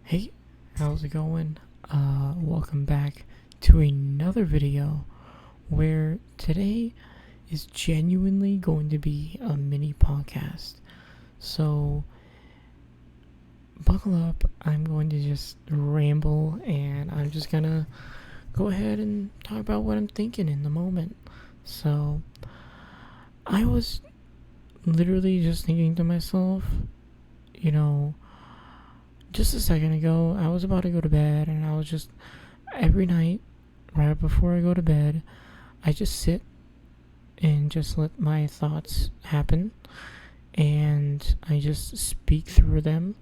Hey, how's it going? Welcome back to another video where today is genuinely going to be a mini podcast. So, buckle up, I'm going to just ramble and I'm just gonna go ahead and talk about what I'm thinking in the moment. So, I was literally just thinking to myself, you know, just a second ago, I was about to go to bed and I was just every night, right before I go to bed, I just sit and just let my thoughts happen and I just speak through them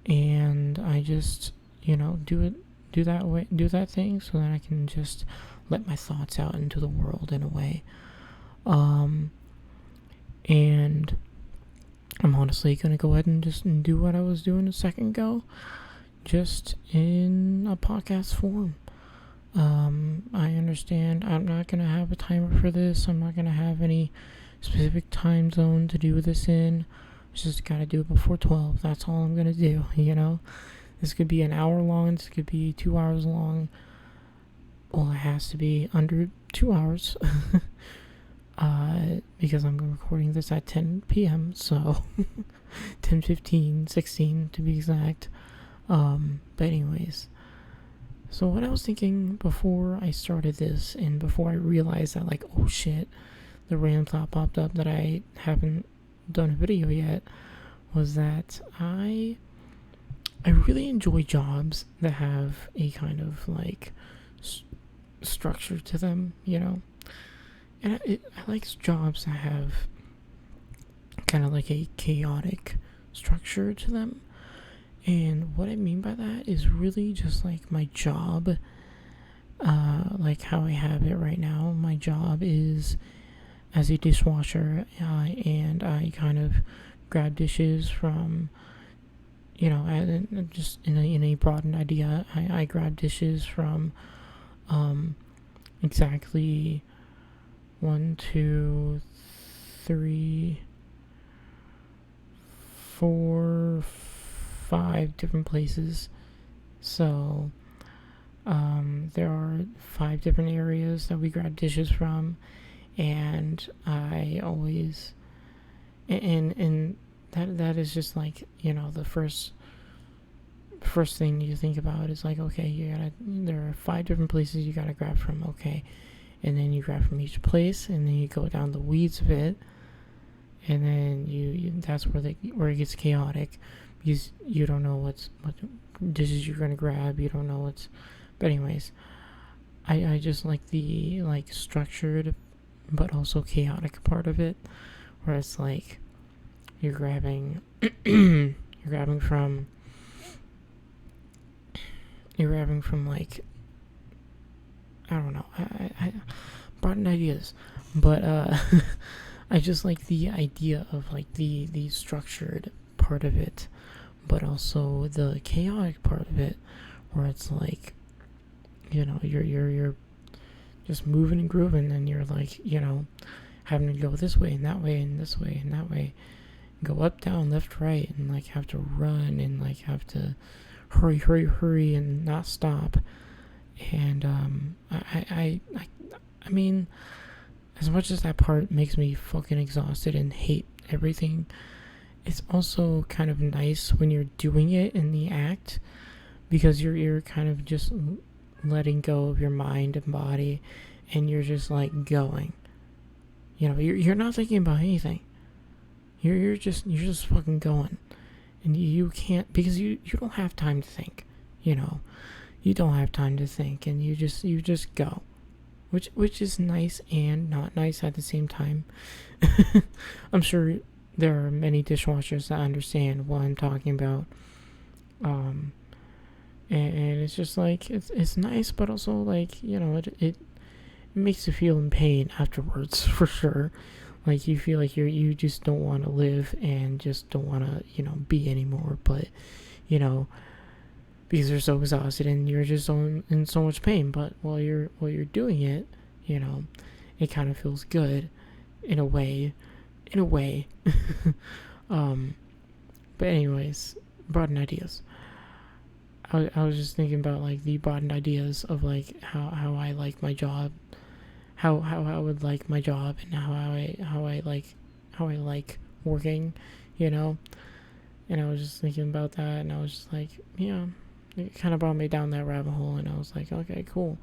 and I just, do that thing so that I can just let my thoughts out into the world in a way. Um, and I'm honestly gonna go ahead and just do what I was doing a second ago, just in a podcast form. I understand I'm not gonna have a timer for this. I'm not gonna have any specific time zone to do this in. Just gotta do it before 12. That's all I'm gonna do, This could be an hour long, this could be 2 hours long. Well, it has to be under 2 hours. Because I'm recording this at 10 p.m., so 10:15, 16 to be exact. But anyways, so what I was thinking before I started this and before I realized that, like, oh shit, the random thought popped up that I haven't done a video yet, was that I really enjoy jobs that have a kind of like structure to them, and I like jobs that have kind of like a chaotic structure to them. And what I mean by that is really just like my job, like how I have it right now. My job is as a dishwasher, and I kind of grab dishes from, just in a broadened idea, I grab dishes from exactly 1, 2, 3, 4, 5 different places. So there are 5 different areas that we grab dishes from, and I always and that is just like, the first thing you think about is like, okay, there are 5 different places you gotta grab from, okay, and then you grab from each place, and then you go down the weeds of it, and then you that's where it gets chaotic, because you don't know what dishes you're gonna grab, you don't know what's. But anyways, I just like the like structured but also chaotic part of it, where it's like you're grabbing from like, I don't know, I brought in ideas, but I just like the idea of like the structured part of it, but also the chaotic part of it, where it's like, you're just moving and grooving, and you're like, having to go this way and that way and this way and that way, go up, down, left, right, and like have to run and like have to hurry and not stop. And I mean, as much as that part makes me fucking exhausted and hate everything, it's also kind of nice when you're doing it in the act, because you're kind of just letting go of your mind and body, and you're just like going. You're not thinking about anything. You're just fucking going, and you can't, because you don't have time to think. You don't have time to think, and you just go, which is nice and not nice at the same time. I'm sure there are many dishwashers that understand what I'm talking about. And it's just like, it's nice, but also like, it makes you feel in pain afterwards, for sure. Like, you feel like you just don't want to live and just don't want to, be anymore. But, because you're so exhausted and you're just in so much pain. But while you're doing it, it kind of feels good in a way. But anyways, broaden ideas. I was just thinking about like the broadened ideas of like how I like my job, how I would like my job, and how I like working, you know. And I was just thinking about that, and I was just like, yeah, it kind of brought me down that rabbit hole, and I was like, okay, cool.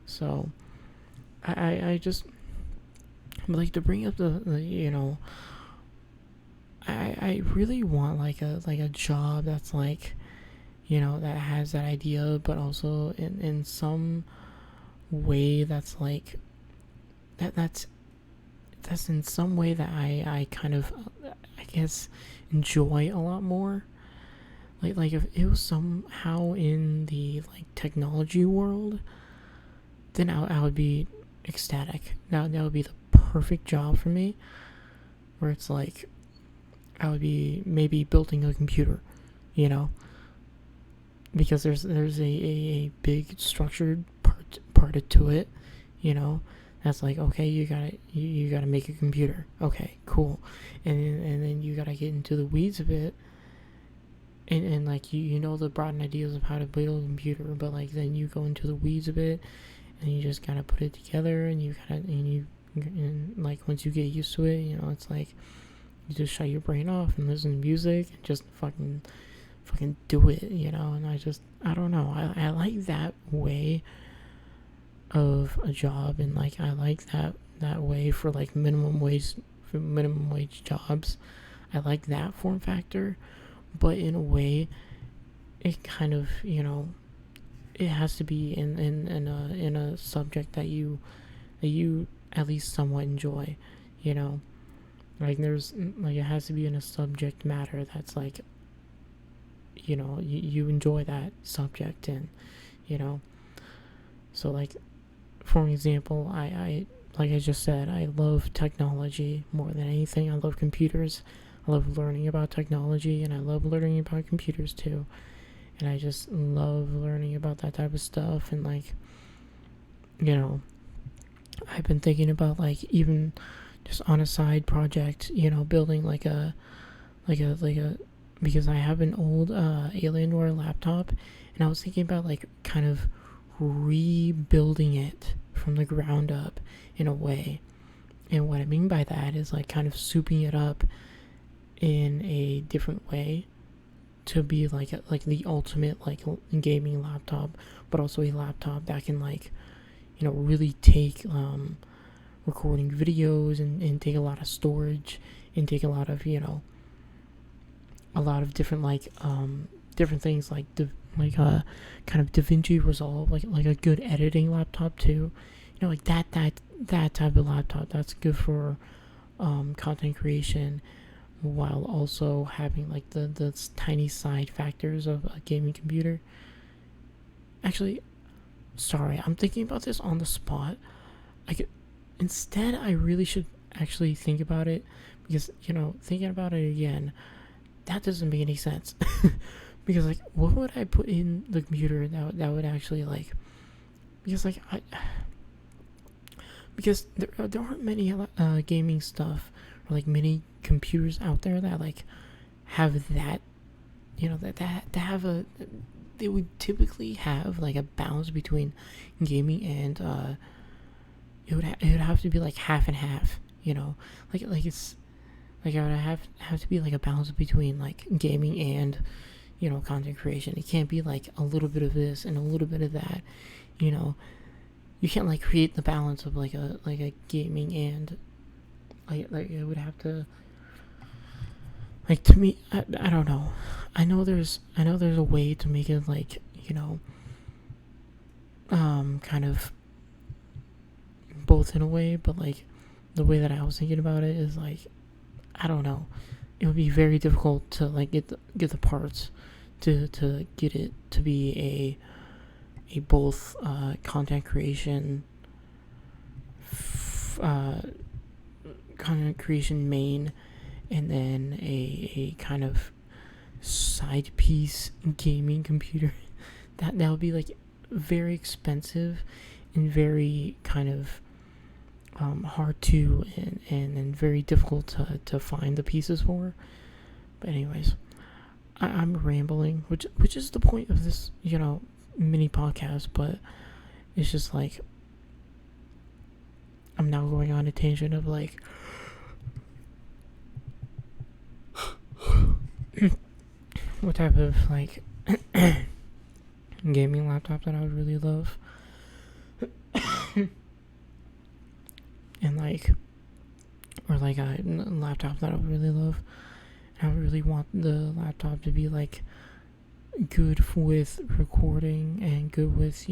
So I just like to bring up the you know, I really want like a job that's like, you know, that has that idea, but also in some way that's like that's in some way that I kind of I guess enjoy a lot more. Like if it was somehow in the like technology world, then I would be ecstatic. That would be the perfect job for me, where it's like I would be maybe building a computer, you know, because there's a big structured part to it, you know. That's like, okay, you gotta make a computer. Okay, cool, and then you gotta get into the weeds of it, and like you know the broad ideas of how to build a computer, but like then you go into the weeds of it, and you just gotta put it together, and like once you get used to it, you know, it's like you just shut your brain off and listen to music and just fucking do it, you know. And I don't know, I like that way of a job, and like I like that way for like minimum wage jobs. I like that form factor, but in a way it kind of, you know, it has to be in a subject that you at least somewhat enjoy, you know. Like there's like it has to be in a subject matter that's like, you know, you enjoy that subject in, you know. So like for example, I like I just said, I love technology more than anything. I love computers. I love learning about technology, and I love learning about computers too. And I just love learning about that type of stuff. And like, you know, I've been thinking about like even just on a side project, you know, building like a because I have an old Alienware laptop, and I was thinking about like kind of rebuilding it from the ground up in a way. And what I mean by that is like kind of souping it up in a different way to be like the ultimate like gaming laptop, but also a laptop that can like, you know, really take recording videos and take a lot of storage and take a lot of, you know, a lot of different like different things like kind of DaVinci Resolve, like a good editing laptop too, you know, like that type of laptop that's good for content creation, while also having like the tiny side factors of a gaming computer. Actually, sorry, I'm thinking about this on the spot. Instead I really should actually think about it, because, you know, thinking about it again, that doesn't make any sense. Because like what would I put in the computer that would actually like, because like because there aren't many gaming stuff or like many computers out there that like have that, you know, that have a, they would typically have like a balance between gaming and it would have to be like half and half, you know, like it's like I would have to be like a balance between like gaming and, you know, content creation. It can't be like a little bit of this and a little bit of that, you know. You can't like create the balance of like a gaming and like it would have to, like, to me, I don't know. I know there's a way to make it like, you know, kind of both in a way, but like the way that I was thinking about it is like, I don't know. It would be very difficult to like get the parts to get it to be a both content creation main, and then a kind of side piece gaming computer. that would be like very expensive and very kind of hard to and very difficult to find the pieces for. But anyways, I'm rambling, which is the point of this, mini podcast, but it's just like I'm now going on a tangent of like what type of like gaming laptop that I would really love. And like, or like a laptop that I would really love. And I would really want the laptop to be like good with recording and good with,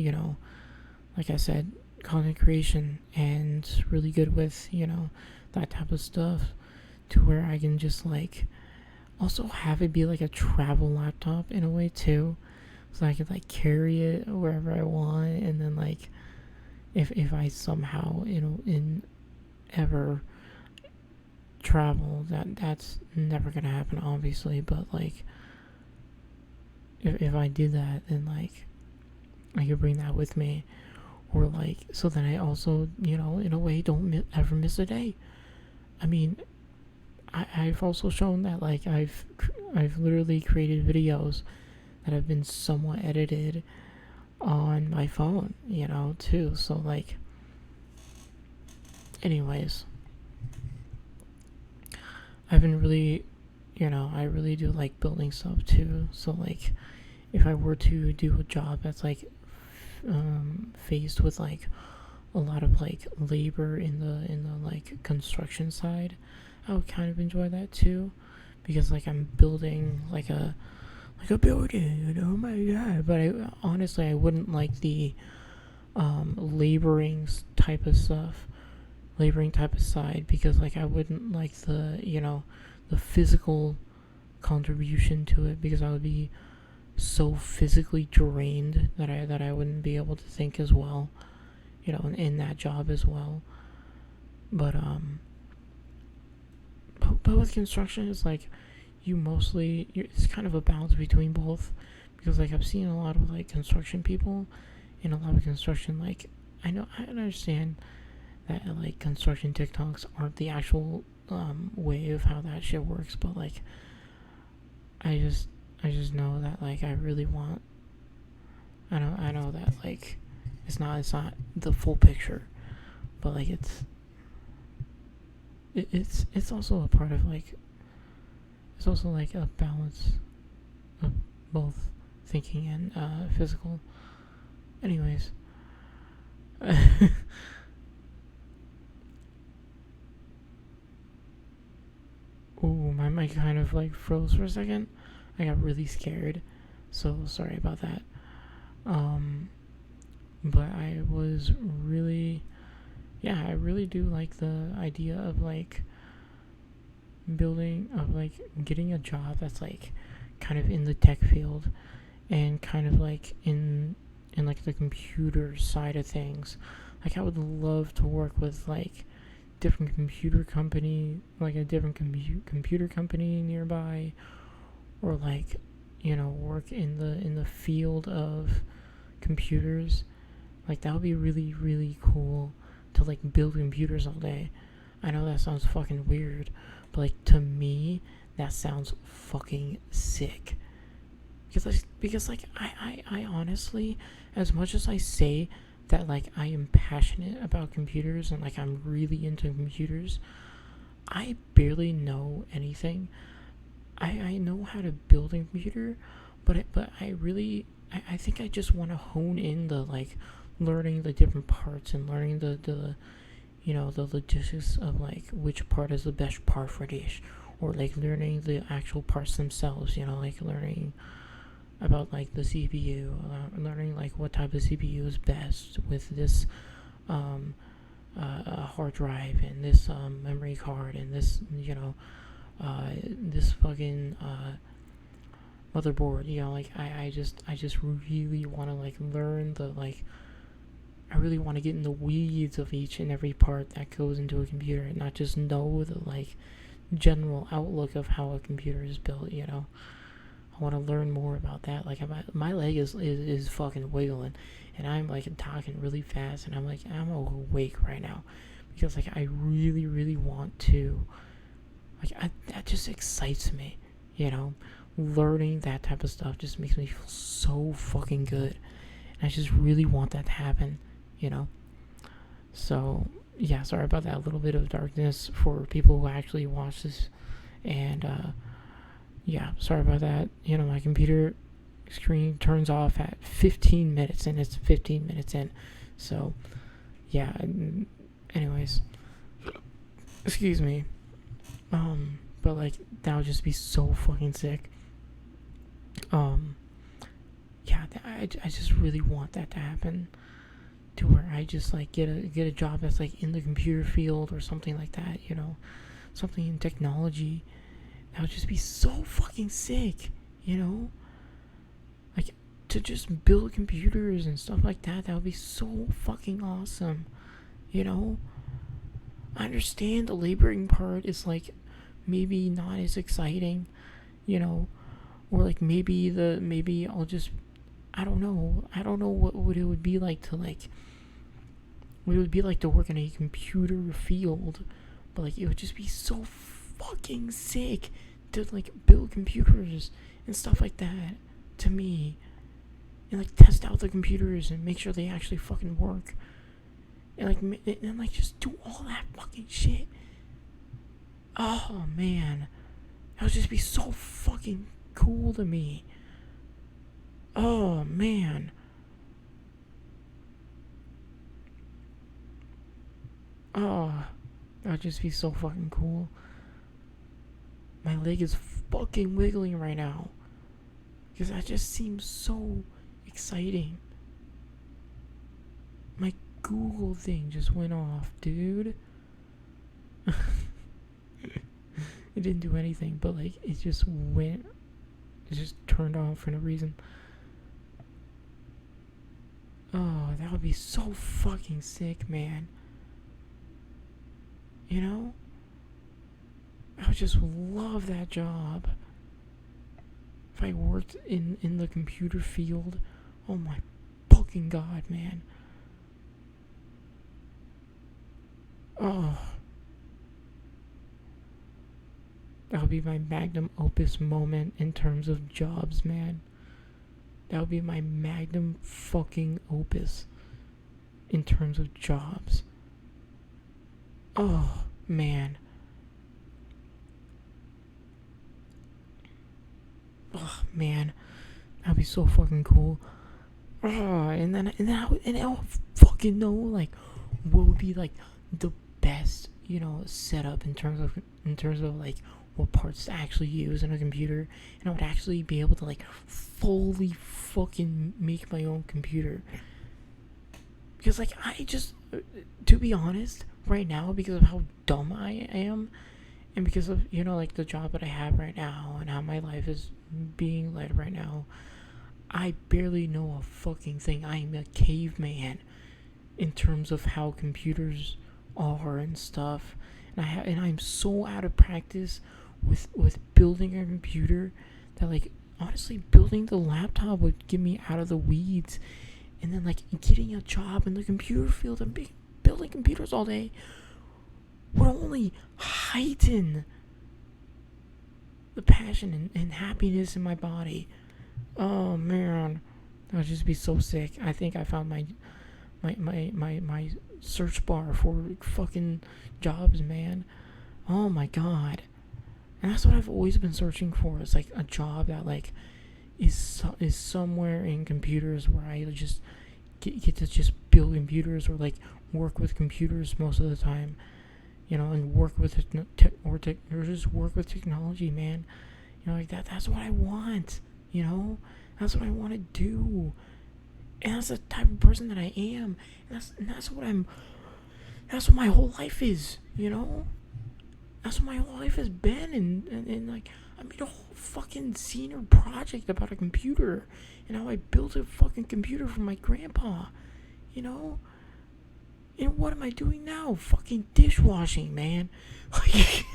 like I said, content creation, and really good with, that type of stuff, to where I can just like also have it be like a travel laptop in a way too, so I could like carry it wherever I want. And then like if I somehow in ever travel, that's never gonna happen obviously, but like if I did that, then like I could bring that with me, or like, so then I also, in a way, don't ever miss a day. I mean, I've also shown that like I've literally created videos that have been somewhat edited on my phone, too. So like, anyways, I've been really, I really do like building stuff too. So like, if I were to do a job that's like faced with like a lot of like labor in the like construction side, I would kind of enjoy that too, because like I'm building like a building, oh my god. But honestly, I wouldn't like the laboring type of side, because like I wouldn't like the the physical contribution to it, because I would be so physically drained that I wouldn't be able to think as well, in that job as well. But with construction, it's like it's kind of a balance between both, because like I've seen a lot of like construction people, and a lot of construction, like I understand that like construction TikToks aren't the actual way of how that shit works, but like I just know that like I really want. I know that like it's not the full picture, but like it's also a part of like, it's also like a balance of both thinking and physical. Anyways, ooh, my mic kind of like froze for a second. I got really scared, so sorry about that. But I was really, yeah, I really do like the idea of like getting a job that's like kind of in the tech field, and kind of like in like the computer side of things. Like I would love to work with like different computer company, like a different computer company nearby, or like work in the field of computers. Like that would be really, really cool, to like build computers all day. I know that sounds fucking weird, but like to me that sounds fucking sick. Because like I honestly, as much as I say that like I am passionate about computers and like I'm really into computers, I barely know anything. I know how to build a computer, but I think I just want to hone in the like learning the different parts, and learning the the logistics of like which part is the best part for this, or like learning the actual parts themselves, like learning about like the CPU, learning like what type of CPU is best with this hard drive, and this memory card, and this this fucking motherboard. Like I just really want to like learn the like, I really want to get in the weeds of each and every part that goes into a computer, and not just know the like general outlook of how a computer is built. I want to learn more about that. Like my leg is fucking wiggling, and I'm like talking really fast, and I'm awake right now, because like I really, really want to, like that just excites me, learning that type of stuff just makes me feel so fucking good. And I just really want that to happen, you know? So, yeah, sorry about that little bit of darkness for people who actually watch this. And, yeah, sorry about that. You know, my computer screen turns off at 15 minutes, and it's 15 minutes in. So, yeah, anyways. Excuse me. But, like, that would just be so fucking sick. Yeah, I just really want that to happen, to where I just like get a job that's like in the computer field or something like that, you know, something in technology. That would just be so fucking sick, you know, like to just build computers and stuff like that. That would be so fucking awesome, you know. I understand the laboring part is like maybe not as exciting, you know, or like maybe I'll just I don't know what it would be like to like what it would be like to work in a computer field, but like it would just be so fucking sick to like build computers and stuff like that, to me, and like test out the computers and make sure they actually fucking work, and like just do all that fucking shit. Oh man, that would just be so fucking cool to me. Oh man. Oh, that would just be so fucking cool. My leg is fucking wiggling right now, because that just seems so exciting. My Google thing just went off, dude. It didn't do anything, but like it just turned off for no reason. Oh, that would be so fucking sick, man. You know? I would just love that job. If I worked in the computer field, oh my fucking god, man. Oh. That would be my magnum opus moment in terms of jobs, man. That would be my magnum fucking opus in terms of jobs. Oh, man. Oh, man. That'd be so fucking cool. Oh, and I'll fucking know, like, what would be, like, the best, you know, setup in terms of, like, what parts to actually use in a computer. And I would actually be able to, like, fully fucking make my own computer. Because, like, to be honest, right now, because of how dumb I am, and because of, you know, like, the job that I have right now, and how my life is being led right now, I barely know a fucking thing. I am a caveman in terms of how computers are and stuff. And I'm so out of practice with building a computer that, like, honestly, building the laptop would get me out of the weeds. And then, like, getting a job in the computer field and building computers all day would only heighten the passion and happiness in my body. Oh man, that would just be so sick. I think I found my search bar for fucking jobs, man. Oh my god. And that's what I've always been searching for, is like a job that like is somewhere in computers, where I just get to just build computers, or like work with computers most of the time, you know, and work with or just work with technology, man. You know, like that's what I want, you know? That's what I want to do. And that's the type of person that I am. And that's what my whole life is, you know? That's what my whole life has been. And like, I made a whole fucking senior project about a computer and how I built a fucking computer for my grandpa, you know? And what am I doing now? Fucking dishwashing, man. Like,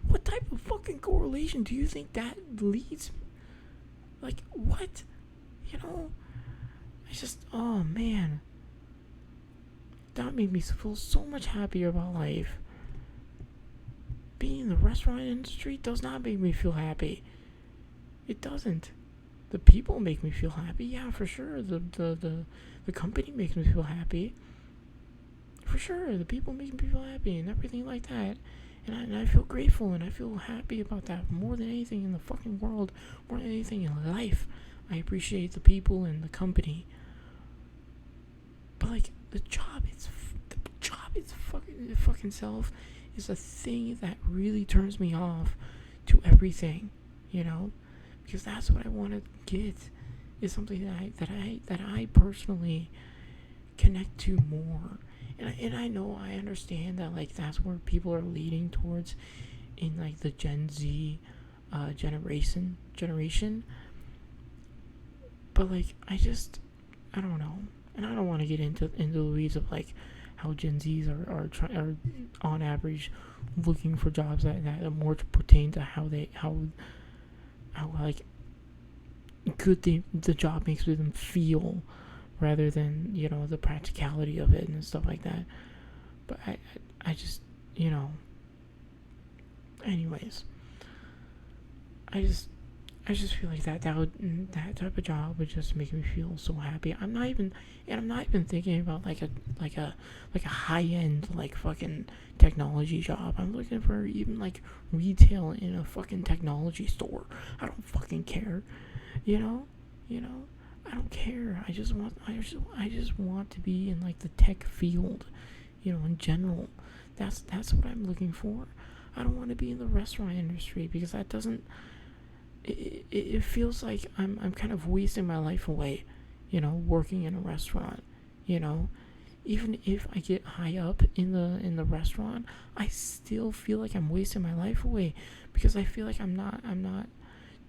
what type of fucking correlation do you think that leads? Like, what? You know? Oh man. That made me feel so much happier about life. Being in the restaurant industry does not make me feel happy. It doesn't. The people make me feel happy, yeah, for sure. The company makes me feel happy, for sure. The people make me feel happy and everything like that. And I feel grateful and I feel happy about that more than anything in the fucking world, more than anything in life. I appreciate the people and the company. But like the job, it's fucking self is a thing that really turns me off to everything, you know, because that's what I want to get is something that I personally connect to more. And I know I understand that like that's where people are leading towards in like the Gen Z generation. But like I don't know, and I don't want to get into the weeds of like how Gen Zs are on average looking for jobs that are more pertain to how like good the job makes them feel rather than, you know, the practicality of it and stuff like that. But I just, you know, anyways, I just feel like that type of job would just make me feel so happy. I'm not even thinking about like a high end like fucking technology job. I'm looking for even like retail in a fucking technology store. I don't fucking care, you know. I don't care. I just want to be in like the tech field, you know, in general. That's what I'm looking for. I don't want to be in the restaurant industry because that doesn't. It feels like I'm kind of wasting my life away, you know, working in a restaurant, you know. Even if I get high up in the restaurant, I still feel like I'm wasting my life away because I feel like I'm not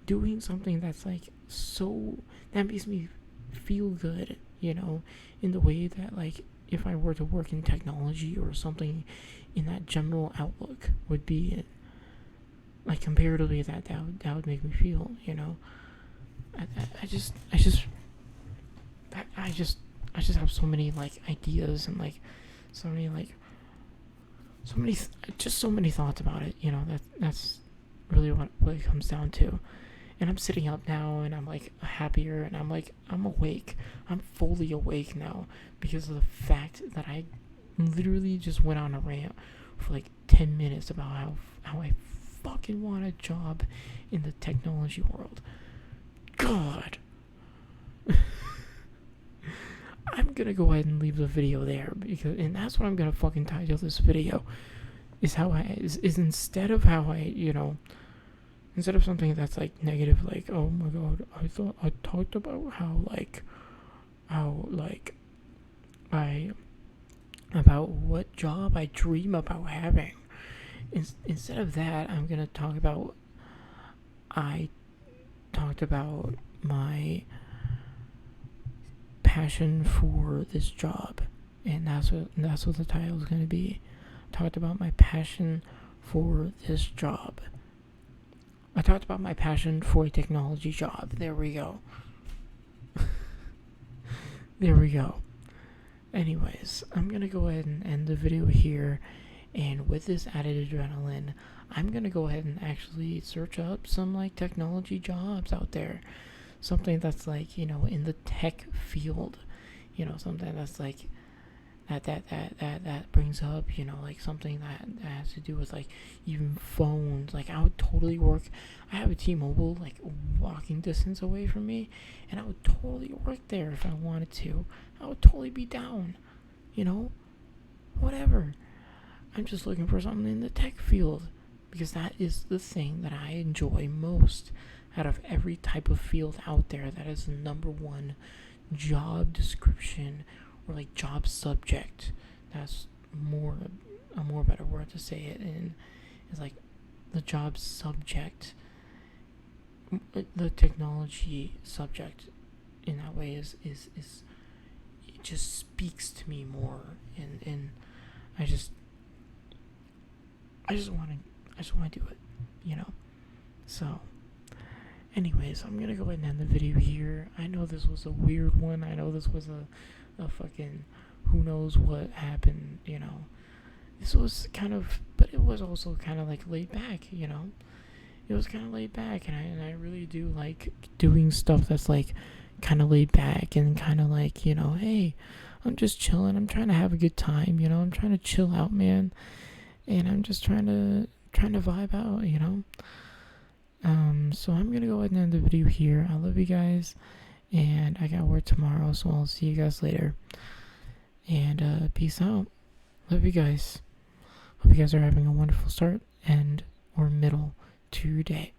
doing something that's like so that makes me feel good, you know, in the way that like if I were to work in technology or something in that general outlook would be like comparatively that would make me feel, you know. I just have so many like ideas and like so many just so many thoughts about it, you know. That's really what it comes down to. And I'm sitting up now and I'm like happier and I'm awake. I'm fully awake now because of the fact that I literally just went on a rant for like 10 minutes about how I fucking want a job in the technology world. God. I'm gonna go ahead and leave the video there and that's what I'm gonna fucking title this video is instead of how I, you know, instead of something that's like negative, like, oh my god, I thought I talked about how about what job I dream about having. Instead of that, I'm gonna talk about I talked about my passion for this job, and that's what the title is gonna be. I talked about my passion for this job. I talked about my passion for a technology job. There we go. There we go. Anyways, I'm gonna go ahead and end the video here. And with this added adrenaline, I'm gonna go ahead and actually search up some like technology jobs out there. Something that's like, you know, in the tech field. You know, something that's like that brings up, you know, like something that has to do with like even phones. Like I would totally work. I have a T-Mobile like walking distance away from me, and I would totally work there if I wanted to. I would totally be down, you know, whatever. I'm just looking for something in the tech field because that is the thing that I enjoy most out of every type of field out there. That is the number one job description or like job subject. That's a more better word to say it in is like the job subject. The technology subject in that way is it just speaks to me more, and I just want to do it, you know. So anyways, I'm gonna go ahead and end the video here. I know this was a weird one. I know this was a fucking who knows what happened, you know. This was kind of, but it was also kind of like laid back, you know. it was kind of laid back, and I really do like doing stuff that's like kind of laid back and kind of like, hey, I'm just chilling. I'm trying to have a good time. I'm trying to chill out, man, and I'm just trying to vibe out. So I'm gonna go ahead and end the video here. I love you guys, and I got work tomorrow, so I'll see you guys later. And peace out. Love you guys. Hope you guys are having a wonderful start and or middle to your day.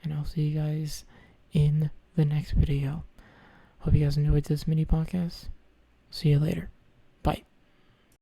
And I'll see you guys in the next video. Hope you guys enjoyed this mini podcast. See you later.